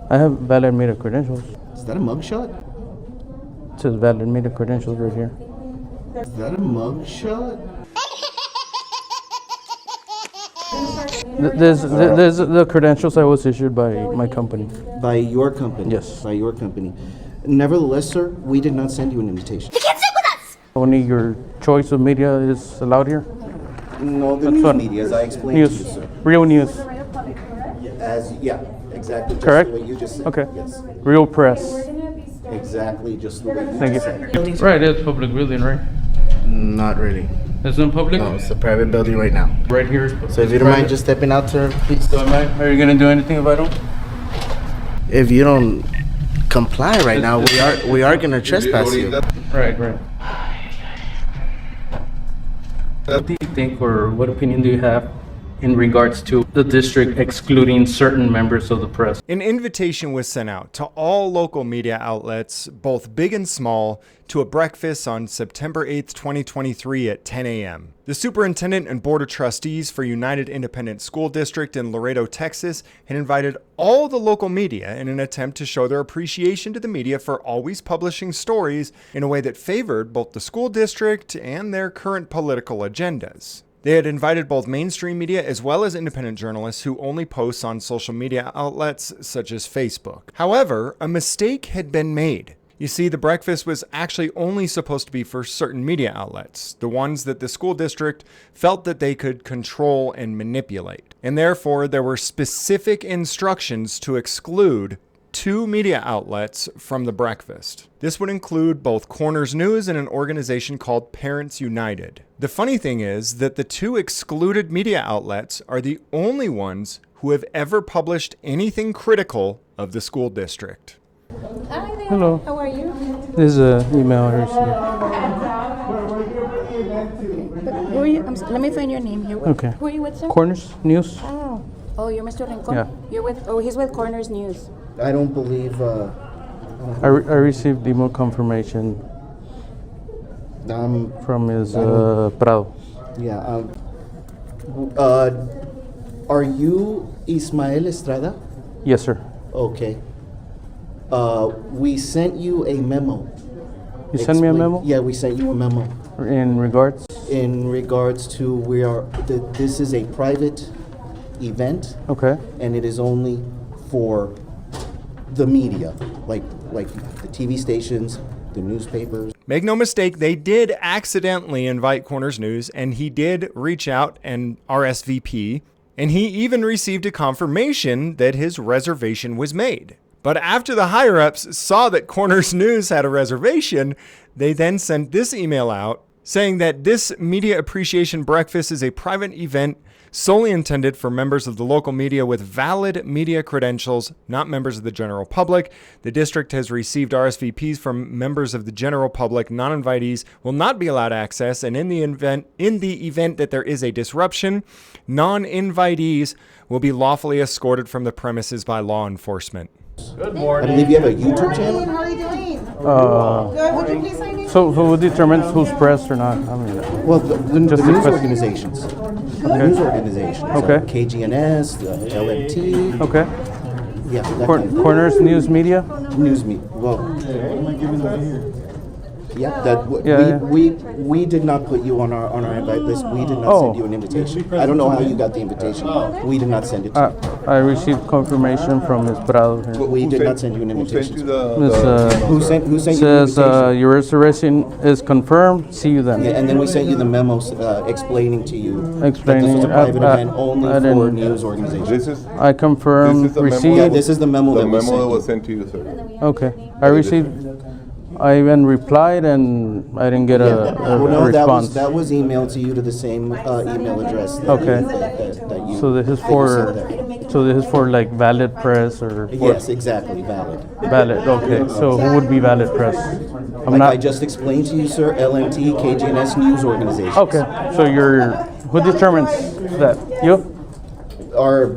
I have valid media credentials. Is that a mugshot? It says valid media credentials right here. Is that a mugshot? There's the credentials I was issued by my company. By your company? Yes. By your company. Nevertheless, sir, we did not send you an invitation. You can't sit with us! Only your choice of media is allowed here? No, the That's news what- media, as I explained News, to you, sir. real news. Yeah, exactly. Just Correct? the way you just said. Okay. Yes. Real press. Exactly, just the way you Thank just you. said. Right, it's public building, right? Not really. It's not public? No, it's a private building right now. Right here. So if you don't mind just stepping out, sir, please. Are you gonna do anything if I don't? If you don't comply right now, we are gonna trespass you. Right. What do you think, or what opinion do you have in regards to the district excluding certain members of the press? An invitation was sent out to all local media outlets, both big and small, to a breakfast on September 8th, 2023 at 10 a.m. The superintendent and board of trustees for United Independent School District in Laredo, Texas, had invited all the local media in an attempt to show their appreciation to the media for always publishing stories in a way that favored both the school district and their current political agendas. They had invited both mainstream media as well as independent journalists who only post on social media outlets such as Facebook. However, a mistake had been made. You see, the breakfast was actually only supposed to be for certain media outlets, the ones that the school district felt that they could control and manipulate. And therefore, there were specific instructions to exclude 2 media outlets from the breakfast. This would include both Corners News and an organization called Parents United. The funny thing is that the 2 excluded media outlets are the only ones who have ever published anything critical of the school district. Hi there. Hello. How are you? This is an email I received. Who are you? Let me find your name here. Okay. Who are you with, sir? Corners News? Oh, you're Mr. Rincon? Yeah. You're with, he's with Corners News. I don't believe, I received email confirmation from Ms. Prado. yeah, are you Ismael Estrada? Yes, sir. Okay. We sent you a memo. You sent me a memo? Yeah, we sent you a memo. In regards? In regards to this is a private event. Okay. And it is only for the media, like the TV stations, the newspapers. Make no mistake, they did accidentally invite Corners News, and he did reach out and RSVP, and he even received a confirmation that his reservation was made. But after the higher-ups saw that Corners News had a reservation, they then sent this email out saying that this media appreciation breakfast is a private event solely intended for members of the local media with valid media credentials, not members of the general public. The district has received RSVPs from members of the general public. Non-invitees will not be allowed access, and in the event that there is a disruption, non-invitees will be lawfully escorted from the premises by law enforcement. Good I morning. believe you have a YouTube channel. How are you doing? Good. Would you please sign in? So who determines who's press or not? I mean, Well, the Just news a- organizations. The news organizations. Okay. KGNS, the LMT. okay. Yeah, that kind of Corners News Media? news meet. Well, yeah, that Yeah. we did not put you on our invite list. We did not Oh. send you an invitation. I don't know how you got the invitation. We did not send it to I received confirmation from Ms. Prado here. you. We did not send you an Who sent invitation. you the? Ms. Who sent you the Says invitation? your reservation is confirmed. See you then. Yeah, and then we sent you the memo explaining to you Explaining, that this was a private event I only for didn't- news organizations. This is I confirm This is the memo. received. Yeah, this is the memo the that we memo that sent was you. sent to you, sir. Okay. I received. I even replied and I didn't get a Well, no, response. that was emailed to you to the same email address. That Okay. that you. So this is that you sent for. there. So this is for like valid press or. for- Yes, exactly, valid. Valid. Okay. So who would be valid press? I'm Like not. I just explained to you, sir, LMT, KGNS news organization. Okay. So you're. Who determines that? You? Are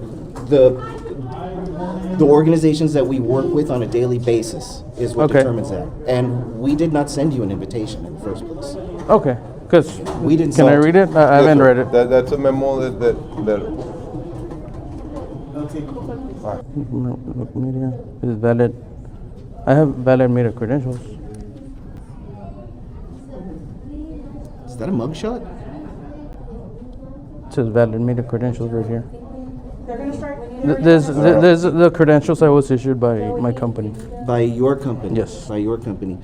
the organizations that we work with on a daily basis is what Okay. determines that. And we did not send you an invitation in the first place. Okay. Because. We didn't. Can I sell- read it? I haven't Yes, sir. read it. That's a memo that Media is valid. I have valid media credentials. Is that a mugshot? It says valid media credentials right here. There's the credentials I was issued by my company. By your company? Yes. By your company.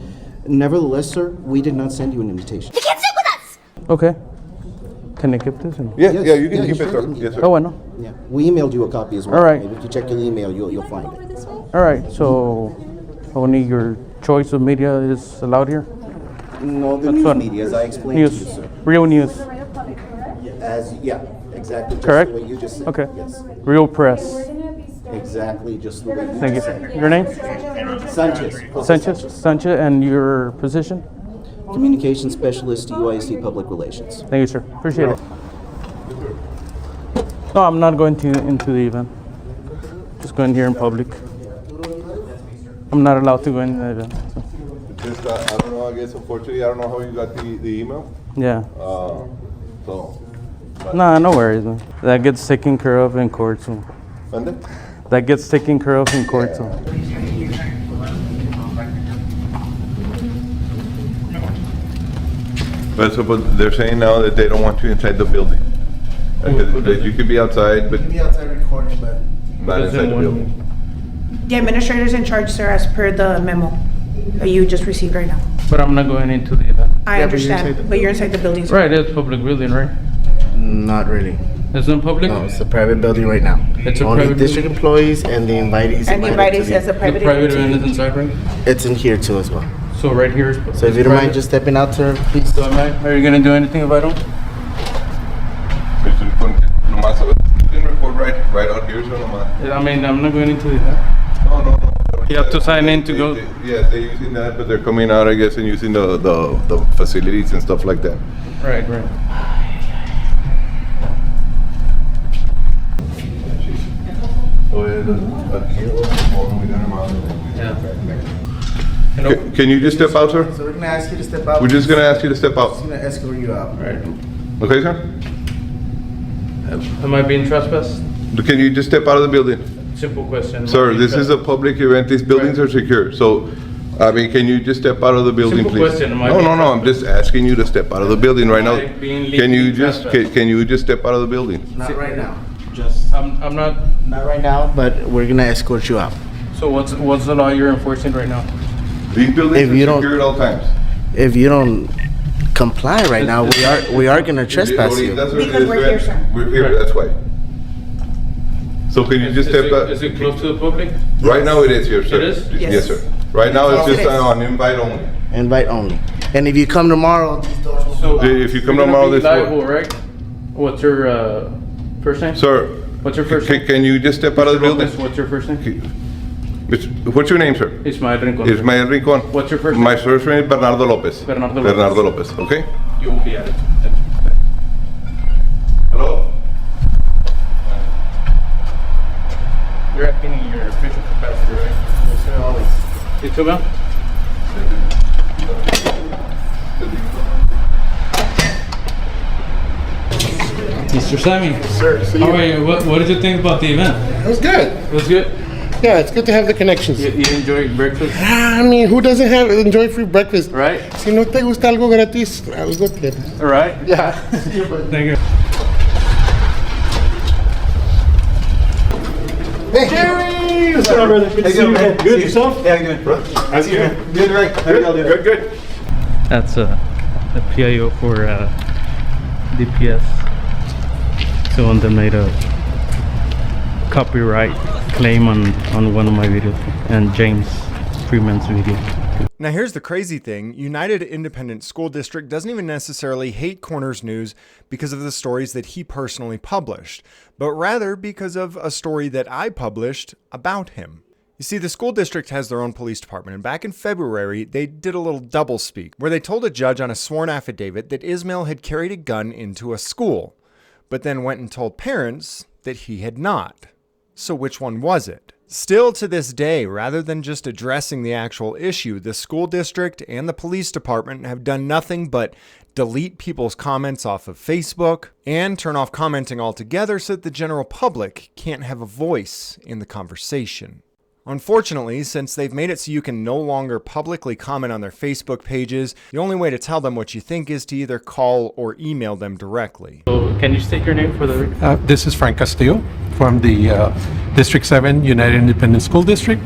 Nevertheless, sir, we did not send you an invitation. He can't sit with us! Okay. Can I keep this? Yeah, Yes, yeah, you can yeah, keep it, sure. sir. Yes, sir. Oh, I know. Yeah, we emailed you a copy as well. All right. Maybe if you check your email, you'll find it. All right. So only your choice of media is allowed here. No, the That's news what- media, as I explained News, to you, sir. real news. Yeah, exactly. Just Correct? the way you just said. Okay. Yes, Real press. exactly, just the way you Thank you. just said. Your name? Sanchez. Jose Sanchez, and your position? Communication Specialist, UIC Public Relations. Thank you, sir. Appreciate it. No, I'm not going into the event. Just going here in public. I'm not allowed to go in the event. So. Just, I don't know, I guess unfortunately, I don't know how you got the email. Yeah. So, Nah, no worries, man. That gets taken care of in court soon. ¿Mande? That gets taken care of in court soon. But they're saying now that they don't want you inside the building. That you can be outside, but Be outside recording, but not inside the building. The administrator's in charge, sir, as per the memo that you just received right now. But I'm not going into the event. I Yeah, but you're inside understand, the but you're inside the building, sir. Right, it's public building, right? not really. It's not public? No, it's a private building right now. It's a Only private district employees and the invitees. And the invited invitees to as a The private private event entity. is inside, right? It's in here too as well. So right here is. So if you don't mind just stepping out, sir, please. So are you gonna do anything if I don't? Nomás, you can record right out here, so nomás. I mean, I'm not going into the event. No. You have to sign in to go. Yeah, they're using that, but they're coming out, I guess, and using the facilities and stuff like that. Right. Hello? Can you just step out, sir? So we're gonna ask you to step out. We're just gonna ask you to step We're out. just gonna escort you out. Right. Okay, sir? Am I being trespassed? Can you just step out of the building? Simple question. Am I Sir, being this is a trespassed? public event. These buildings are secure. So, I mean, can you just step out of the building, Simple please? question, am I No, being I'm just asking you to step out of the building right now. Am I being Can you legally just, trespassed? can you just step out of the building? Not right now. I'm not. Not right now, but we're gonna escort you out. So what's the law you're enforcing right now? These buildings If you are don't- secure at all times. If you don't comply right now, we are gonna trespass you. That's what it Because is, we're right? here, sir. We're here, that's why. So can you just step out? Is it close to the public? Right now it is here, sir. It is? Yes. Yes, sir. Right now it's Yes, just it is. on invite only. Invite only. And if you come tomorrow, these doors will So If you come you're gonna tomorrow, be this liable, will. right? What's your first name? Sir. What's your first name? Can you just step out of the Mr. Lopez, building? what's your first name? What's your name, sir? Ismael Rincon. Ismael Rincon. What's your first My name? first name is Bernardo Lopez. Bernardo Lopez. Bernardo Lopez, okay? You will be at it. Hello? You're acting in your official capacity, right? Yes, sir, always. You too, man? Mr. Sammy, Sir, see how you. are you? What did you think about the event? It was good. It was good? Yeah, it's good to have the connections. You enjoyed breakfast, I mean, who doesn't have enjoy free breakfast? right? Si no te gusta algo gratis, algo tienes. All right? Yeah. Thank you. Jerry! What's up, brother? Good to see you, man. Good, yourself? Yeah, good. How's you? Good, right? How y'all doing? Good, good. That's a PIO for DPS. The one that made a copyright claim on one of my videos and James Freeman's video. Now here's the crazy thing, United Independent School District doesn't even necessarily hate Corners News because of the stories that he personally published, but rather because of a story that I published about him. You see, the school district has their own police department, and back in February, they did a little doublespeak, where they told a judge on a sworn affidavit that Ismail had carried a gun into a school, but then went and told parents that he had not. So which one was it? Still to this day, rather than just addressing the actual issue, the school district and the police department have done nothing but delete people's comments off of Facebook and turn off commenting altogether so that the general public can't have a voice in the conversation. Unfortunately, since they've made it so you can no longer publicly comment on their Facebook pages, the only way to tell them what you think is to either call or email them directly. So can you state your name for the record? This is Frank Castillo from the District 7 United Independent School District.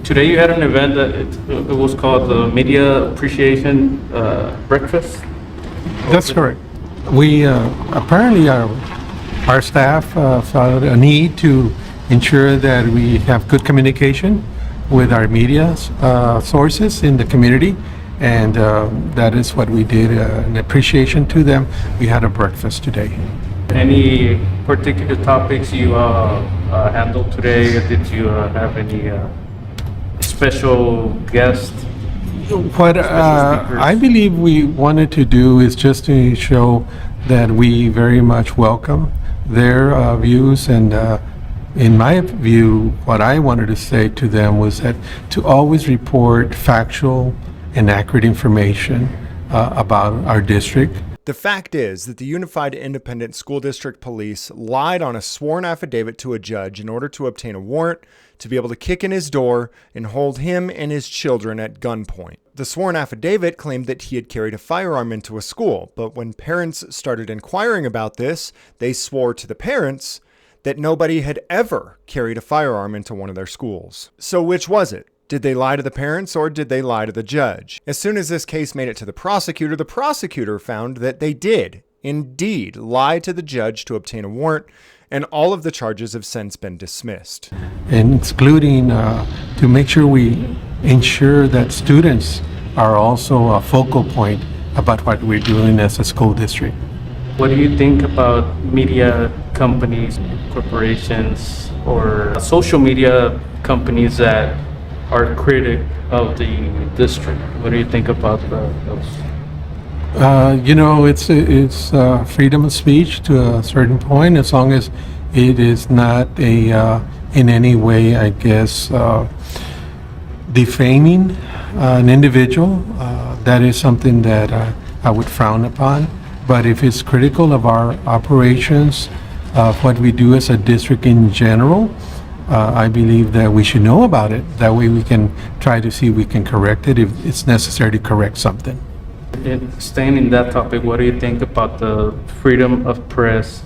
Today you had an event that it was called the Media Appreciation Breakfast. That's correct. We apparently our staff felt a need to ensure that we have good communication with our media sources in the community, and that is what we did. In appreciation to them, we had a breakfast today. Any particular topics you handled today? Did you have any special guests? What I believe we wanted to do is just to show that we very much welcome their views, and in my view, what I wanted to say to them was that to always report factual and accurate information about our district. The fact is that the Unified Independent School District Police lied on a sworn affidavit to a judge in order to obtain a warrant to be able to kick in his door and hold him and his children at gunpoint. The sworn affidavit claimed that he had carried a firearm into a school, but when parents started inquiring about this, they swore to the parents that nobody had ever carried a firearm into one of their schools. So which was it? Did they lie to the parents or did they lie to the judge? As soon as this case made it to the prosecutor found that they did indeed lie to the judge to obtain a warrant, and all of the charges have since been dismissed. And including to make sure we ensure that students are also a focal point about what we're doing as a school district. What do you think about media companies, corporations, or social media companies that are critic of the district? What do you think about those? It's freedom of speech to a certain point, as long as it is not in any way, I guess, defaming an individual. That is something that I would frown upon. But if it's critical of our operations, what we do as a district in general, I believe that we should know about it. That way we can try to see if we can correct it if it's necessary to correct something. Staying in that topic, what do you think about the freedom of press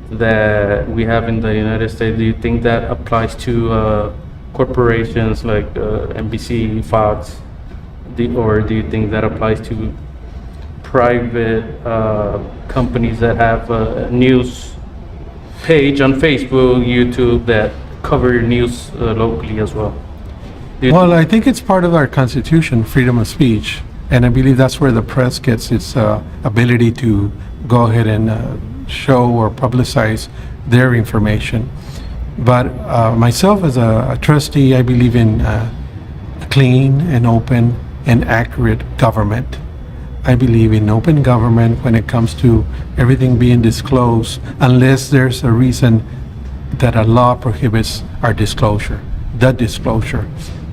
that we have in the United States? Do you think that applies to corporations like NBC, Fox, or do you think that applies to private companies that have a news page on Facebook, YouTube that cover news locally as well? Well, I think it's part of our Constitution, freedom of speech, and I believe that's where the press gets its ability to go ahead and show or publicize their information. But myself as a trustee, I believe in clean and open and accurate government. I believe in open government when it comes to everything being disclosed, unless there's a reason that a law prohibits our disclosure, the disclosure.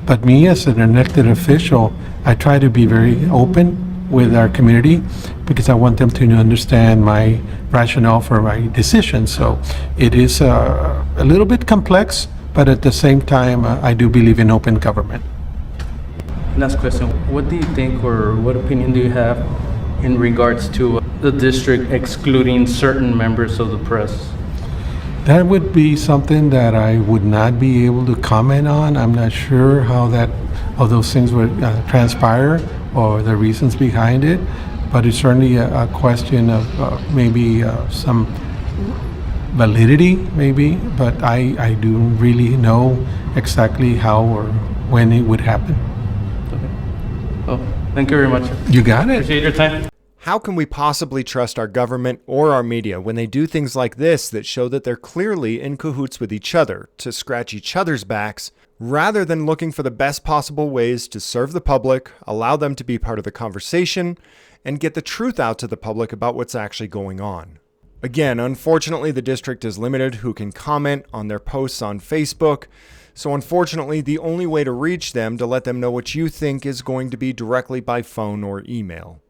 But me as an elected official, I try to be very open with our community because I want them to understand my rationale for my decision. So it is a little bit complex, but at the same time, I do believe in open government. Last question. What do you think, or what opinion do you have in regards to the district excluding certain members of the press? That would be something that I would not be able to comment on. I'm not sure how those things would transpire or the reasons behind it, but it's certainly a question of maybe some validity, maybe, but I do really know exactly how or when it would happen. Well, thank you very much. You got it. Appreciate your time. How can we possibly trust our government or our media when they do things like this that show that they're clearly in cahoots with each other to scratch each other's backs, rather than looking for the best possible ways to serve the public, allow them to be part of the conversation, and get the truth out to the public about what's actually going on? Again, unfortunately, the district is limited who can comment on their posts on Facebook, So unfortunately, the only way to reach them to let them know what you think is going to be directly by phone or email.